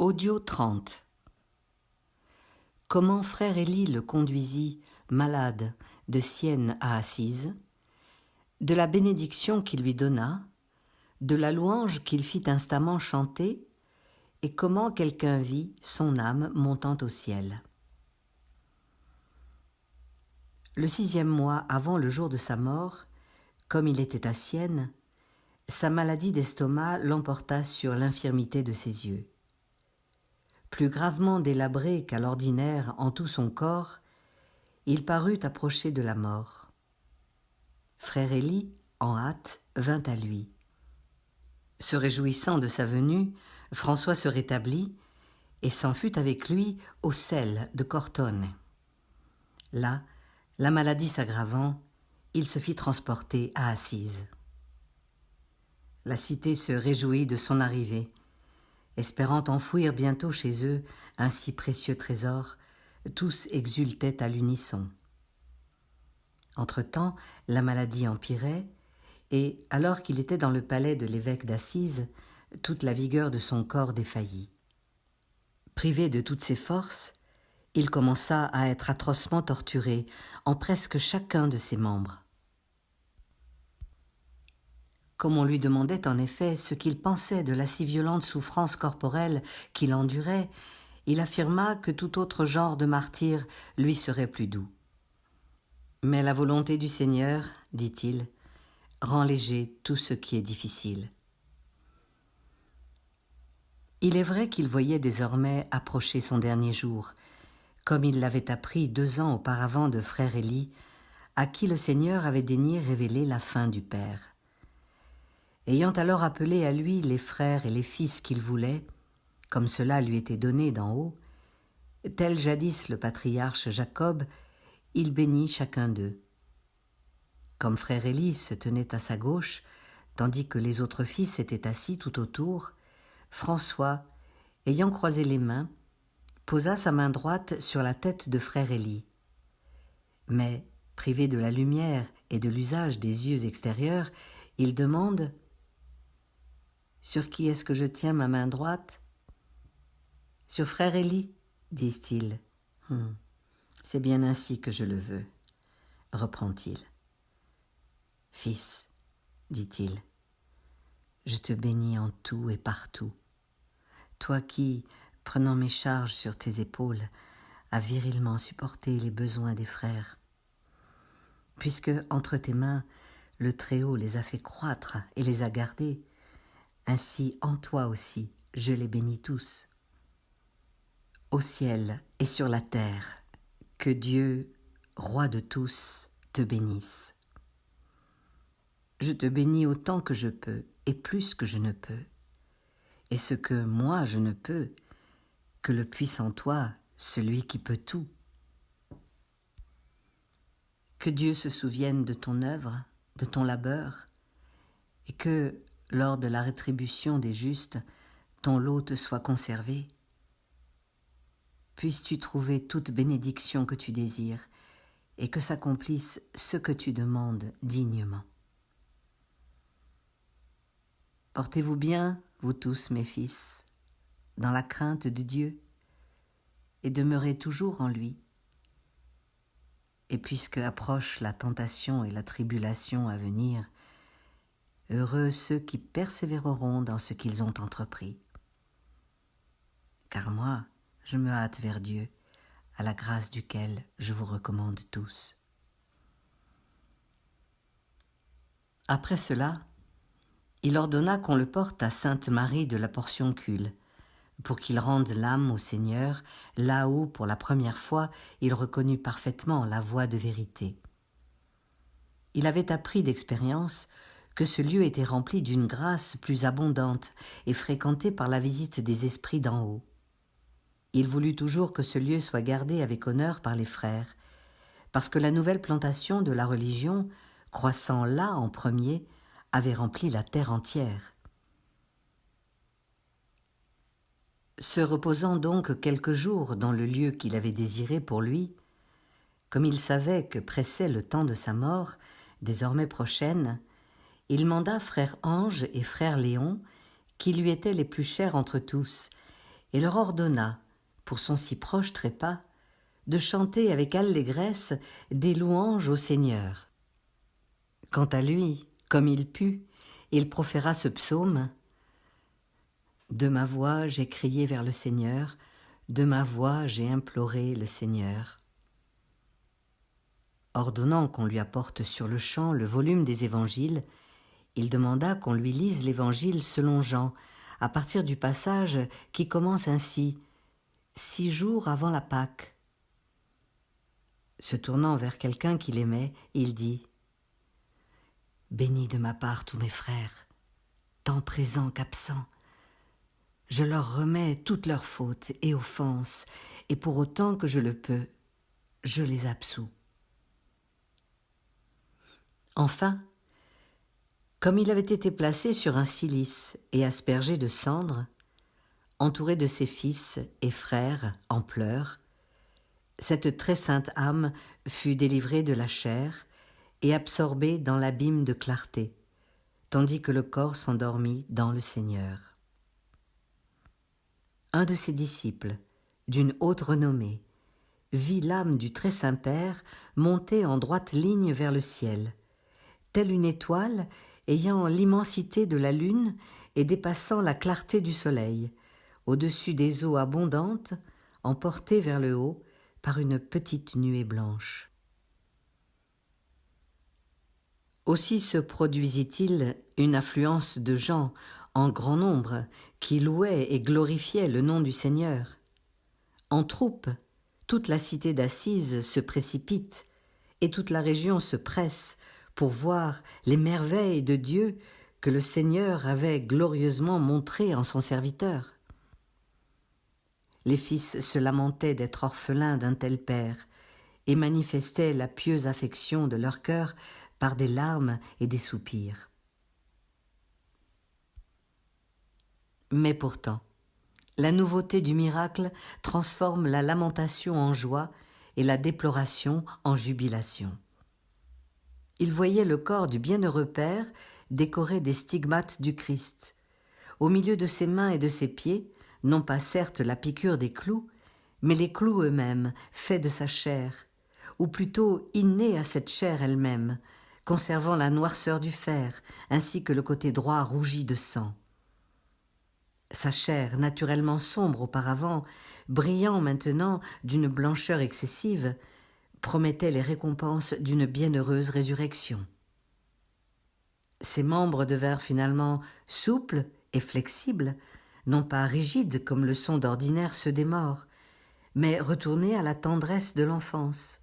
Audio 30. Comment frère Élie le conduisit, malade, de Syène à Assise, de la bénédiction qu'il lui donna, de la louange qu'il fit instamment chanter, et comment quelqu'un vit son âme montant au ciel. Le 6e mois avant le jour de sa mort, comme il était à Syène, sa maladie d'estomac l'emporta sur l'infirmité de ses yeux. Plus gravement délabré qu'à l'ordinaire en tout son corps, il parut approcher de la mort. Frère Élie, en hâte, vint à lui. Se réjouissant de sa venue, François se rétablit et s'en fut avec lui au cel de Cortone. Là, la maladie s'aggravant, il se fit transporter à Assise. La cité se réjouit de son arrivée. Espérant enfouir bientôt chez eux un si précieux trésor, tous exultaient à l'unisson. Entre-temps, la maladie empirait, et, alors qu'il était dans le palais de l'évêque d'Assise, toute la vigueur de son corps défaillit. Privé de toutes ses forces, il commença à être atrocement torturé en presque chacun de ses membres. Comme on lui demandait en effet ce qu'il pensait de la si violente souffrance corporelle qu'il endurait, il affirma que tout autre genre de martyre lui serait plus doux. Mais la volonté du Seigneur, dit-il, rend léger tout ce qui est difficile. Il est vrai qu'il voyait désormais approcher son dernier jour, comme il l'avait appris 2 ans auparavant de frère Élie, à qui le Seigneur avait daigné révéler la fin du Père. Ayant alors appelé à lui les frères et les fils qu'il voulait, comme cela lui était donné d'en haut, tel jadis le patriarche Jacob, il bénit chacun d'eux. Comme frère Élie se tenait à sa gauche, tandis que les autres fils étaient assis tout autour, François, ayant croisé les mains, posa sa main droite sur la tête de frère Élie. Mais, privé de la lumière et de l'usage des yeux extérieurs, il demande: « Sur qui est-ce que je tiens ma main droite ?»« Sur frère Élie, disent-ils. C'est bien ainsi que je le veux, reprend-il. Fils, dit-il, je te bénis en tout et partout, toi qui, prenant mes charges sur tes épaules, as virilement supporté les besoins des frères. Puisque, entre tes mains, le Très-Haut les a fait croître et les a gardés, ainsi en toi aussi je les bénis tous. Au ciel et sur la terre, que Dieu, roi de tous, te bénisse. Je te bénis autant que je peux et plus que je ne peux. Et ce que moi je ne peux, que le puisse en toi, celui qui peut tout. Que Dieu se souvienne de ton œuvre, de ton labeur, et que, lors de la rétribution des justes, ton lot te soit conservé. Puisses-tu trouver toute bénédiction que tu désires, et que s'accomplisse ce que tu demandes dignement. Portez-vous bien, vous tous mes fils, dans la crainte de Dieu, et demeurez toujours en lui. Et puisque approche la tentation et la tribulation à venir, heureux ceux qui persévéreront dans ce qu'ils ont entrepris. Car moi, je me hâte vers Dieu, à la grâce duquel je vous recommande tous. Après cela, il ordonna qu'on le porte à Sainte Marie de la Portioncule, pour qu'il rende l'âme au Seigneur, là où, pour la première fois, il reconnut parfaitement la voie de vérité. Il avait appris d'expérience que ce lieu était rempli d'une grâce plus abondante et fréquenté par la visite des esprits d'en haut. Il voulut toujours que ce lieu soit gardé avec honneur par les frères, parce que la nouvelle plantation de la religion, croissant là en premier, avait rempli la terre entière. Se reposant donc quelques jours dans le lieu qu'il avait désiré pour lui, comme il savait que pressait le temps de sa mort, désormais prochaine, il manda frère Ange et frère Léon, qui lui étaient les plus chers entre tous, et leur ordonna, pour son si proche trépas, de chanter avec allégresse des louanges au Seigneur. Quant à lui, comme il put, il proféra ce psaume. De ma voix j'ai crié vers le Seigneur, de ma voix j'ai imploré le Seigneur. Ordonnant qu'on lui apporte sur-le-champ le volume des évangiles, il demanda qu'on lui lise l'évangile selon Jean, à partir du passage qui commence ainsi, 6 jours avant la Pâque. Se tournant vers quelqu'un qu'il aimait, il dit « Bénis de ma part tous mes frères, tant présents qu'absents. Je leur remets toutes leurs fautes et offenses, et pour autant que je le peux, je les absous. » Enfin, comme il avait été placé sur un cilice et aspergé de cendre, entouré de ses fils et frères en pleurs, cette très sainte âme fut délivrée de la chair et absorbée dans l'abîme de clarté, tandis que le corps s'endormit dans le Seigneur. Un de ses disciples, d'une haute renommée, vit l'âme du très saint Père monter en droite ligne vers le ciel, telle une étoile ayant l'immensité de la lune et dépassant la clarté du soleil, au-dessus des eaux abondantes, emportée vers le haut par une petite nuée blanche. Aussi se produisit-il une affluence de gens en grand nombre qui louaient et glorifiaient le nom du Seigneur. En troupe, toute la cité d'Assise se précipite et toute la région se presse pour voir les merveilles de Dieu que le Seigneur avait glorieusement montrées en son serviteur. Les fils se lamentaient d'être orphelins d'un tel père et manifestaient la pieuse affection de leur cœur par des larmes et des soupirs. Mais pourtant, la nouveauté du miracle transforme la lamentation en joie et la déploration en jubilation. Ils voyaient le corps du bienheureux Père décoré des stigmates du Christ. Au milieu de ses mains et de ses pieds, non pas certes la piqûre des clous, mais les clous eux-mêmes, faits de sa chair, ou plutôt innés à cette chair elle-même, conservant la noirceur du fer, ainsi que le côté droit rougi de sang. Sa chair, naturellement sombre auparavant, brillant maintenant d'une blancheur excessive, promettait les récompenses d'une bienheureuse résurrection. Ses membres devinrent finalement souples et flexibles, non pas rigides comme le sont d'ordinaire ceux des morts, mais retournés à la tendresse de l'enfance.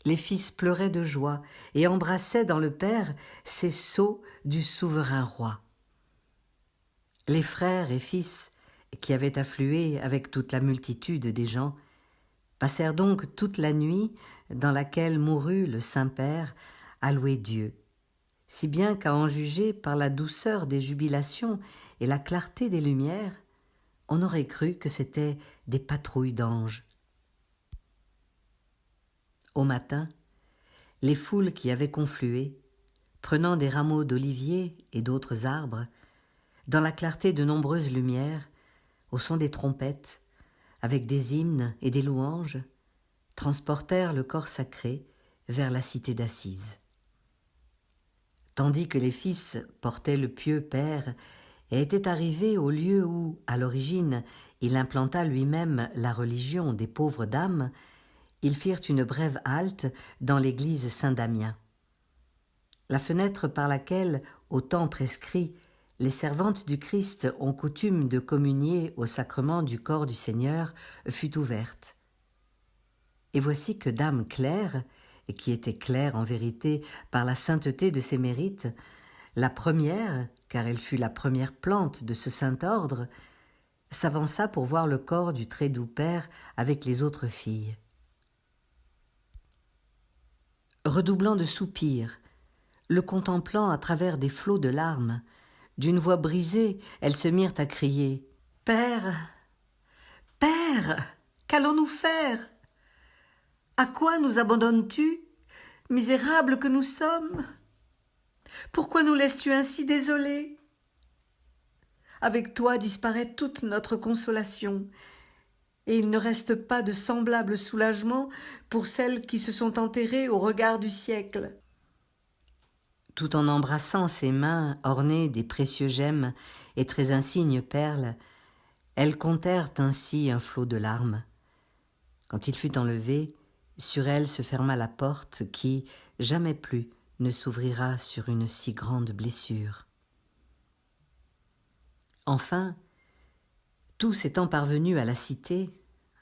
Les fils pleuraient de joie et embrassaient dans le Père ces sceaux du souverain roi. Les frères et fils, qui avaient afflué avec toute la multitude des gens, passèrent donc toute la nuit dans laquelle mourut le Saint-Père à louer Dieu, si bien qu'à en juger par la douceur des jubilations et la clarté des lumières, on aurait cru que c'étaient des patrouilles d'anges. Au matin, les foules qui avaient conflué, prenant des rameaux d'olivier et d'autres arbres, dans la clarté de nombreuses lumières, au son des trompettes, avec des hymnes et des louanges, transportèrent le corps sacré vers la cité d'Assise. Tandis que les fils portaient le pieux Père et étaient arrivés au lieu où, à l'origine, il implanta lui-même la religion des pauvres dames, ils firent une brève halte dans l'église Saint-Damien. La fenêtre par laquelle, au temps prescrit, les servantes du Christ ont coutume de communier au sacrement du corps du Seigneur fut ouverte. Et voici que Dame Claire, et qui était claire en vérité par la sainteté de ses mérites, la première, car elle fut la première plante de ce saint ordre, s'avança pour voir le corps du très doux Père avec les autres filles. Redoublant de soupirs, le contemplant à travers des flots de larmes, d'une voix brisée, elles se mirent à crier « Père, Père, qu'allons-nous faire? À quoi nous abandonnes-tu, misérables que nous sommes? Pourquoi nous laisses-tu ainsi désolés? avec toi disparaît toute notre consolation, et il ne reste pas de semblable soulagement pour celles qui se sont enterrées au regard du siècle. » Tout en embrassant ses mains ornées des précieux gemmes et très insignes perles, elles comptèrent ainsi un flot de larmes. Quand il fut enlevé, sur elle se ferma la porte qui, jamais plus, ne s'ouvrira sur une si grande blessure. Enfin, tous étant parvenus à la cité,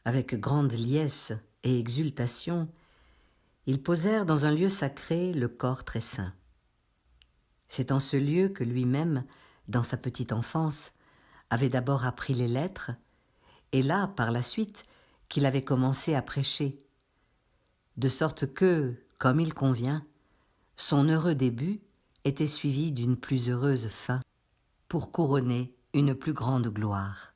avec grande liesse et exultation, ils posèrent dans un lieu sacré le corps très saint. C'est en ce lieu que lui-même, dans sa petite enfance, avait d'abord appris les lettres, et là, par la suite, qu'il avait commencé à prêcher, de sorte que, comme il convient, son heureux début était suivi d'une plus heureuse fin, pour couronner une plus grande gloire.